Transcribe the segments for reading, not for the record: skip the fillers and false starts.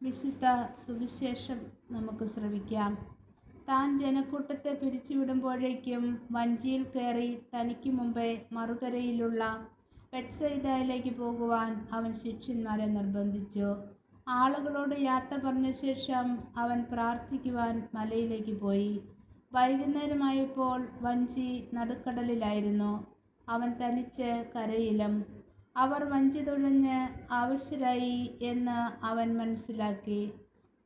വിശുദ്ധ സുവിശേഷം നമുക്ക് ശ്രവിക്കാം. താൻ ജനക്കൂട്ടത്തെ പിരിച്ചുവിടുമ്പോഴേക്കും വഞ്ചിയിൽ കയറി തനിക്ക് മുമ്പേ മറുകരയിലുള്ള ബെത്സയിദയിലേക്ക് പോകുവാൻ അവൻ ശിഷ്യന്മാരെ നിർബന്ധിച്ചു. ആളുകളോട് യാത്ര പറഞ്ഞ ശേഷം അവൻ പ്രാർത്ഥിക്കുവാൻ മലയിലേക്ക് പോയി. വൈകുന്നേരമായപ്പോൾ വഞ്ചി നടുക്കടലിലായിരുന്നു. അവൻ തനിച്ച് കരയിലും. അവർ വഞ്ചി തുഴഞ്ഞ് അവശരായി എന്ന് അവൻ മനസ്സിലാക്കി.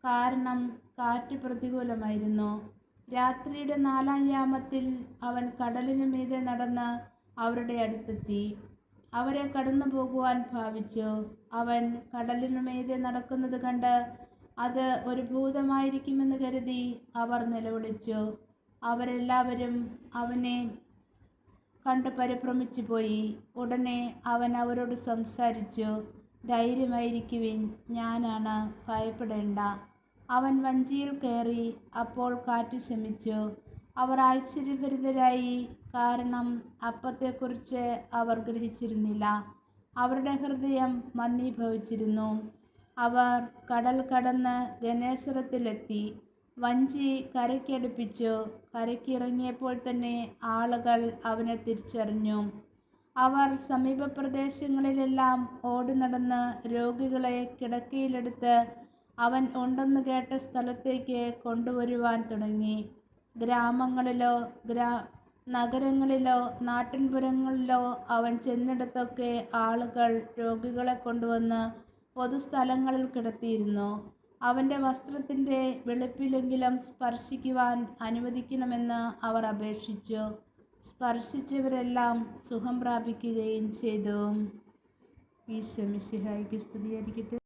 കാരണം കാറ്റ് പ്രതികൂലമായിരുന്നു. രാത്രിയുടെ 4-ാം യാമത്തിൽ അവൻ കടലിനു മീതെ നടന്ന് അവരുടെ അടുത്തെത്തി. അവരെ കടന്നു പോകുവാൻ ഭാവിച്ചു. അവൻ കടലിനു മീതെ നടക്കുന്നത് കണ്ട് അത് ഒരു ഭൂതമായിരിക്കുമെന്ന് കരുതി അവർ നിലവിളിച്ചു. അവരെല്ലാവരും അവനെ കണ്ട് പരിഭ്രമിച്ചു പോയി. ഉടനെ അവൻ അവരോട് സംസാരിച്ചു, ധൈര്യമായിരിക്കുവിൻ, ഞാനാണ്, ഭയപ്പെടേണ്ട. അവൻ വഞ്ചിയിൽ കയറി. അപ്പോൾ കാറ്റ് ശമിച്ചു. അവർ ആശ്ചര്യഭരിതരായി, കാരണം അപ്പത്തെക്കുറിച്ച് അവർ ഗ്രഹിച്ചിരുന്നില്ല. അവരുടെ ഹൃദയം മന്ദീഭവിച്ചിരുന്നു. അവർ കടൽ കടന്ന് ഗന്നേസറത്തിലെത്തി. വഞ്ചി കരയ്ക്കടുപ്പിച്ചു. കരയ്ക്ക് ഇറങ്ങിയപ്പോൾ തന്നെ ആളുകൾ അവനെ തിരിച്ചറിഞ്ഞു. അവർ സമീപ പ്രദേശങ്ങളിലെല്ലാം ഓടി നടന്ന് രോഗികളെ കിടക്കയിലെടുത്ത് അവൻ ഉണ്ടെന്ന് കേട്ട സ്ഥലത്തേക്ക് കൊണ്ടുവരുവാൻ തുടങ്ങി. ഗ്രാമങ്ങളിലോ നഗരങ്ങളിലോ നാട്ടിൻപുറങ്ങളിലോ അവൻ ചെന്നിടത്തൊക്കെ ആളുകൾ രോഗികളെ കൊണ്ടുവന്ന് പൊതുസ്ഥലങ്ങളിൽ കിടത്തിയിരുന്നു. അവൻ്റെ വസ്ത്രത്തിൻ്റെ വെളുപ്പിലെങ്കിലും സ്പർശിക്കുവാൻ അനുവദിക്കണമെന്ന് അവർ അപേക്ഷിച്ചു. സ്പർശിച്ചവരെല്ലാം സുഖം പ്രാപിക്കുകയും ചെയ്തു. ഈശോ മിശിഹായ്ക്ക് സ്തുതിയായിരിക്കട്ടെ.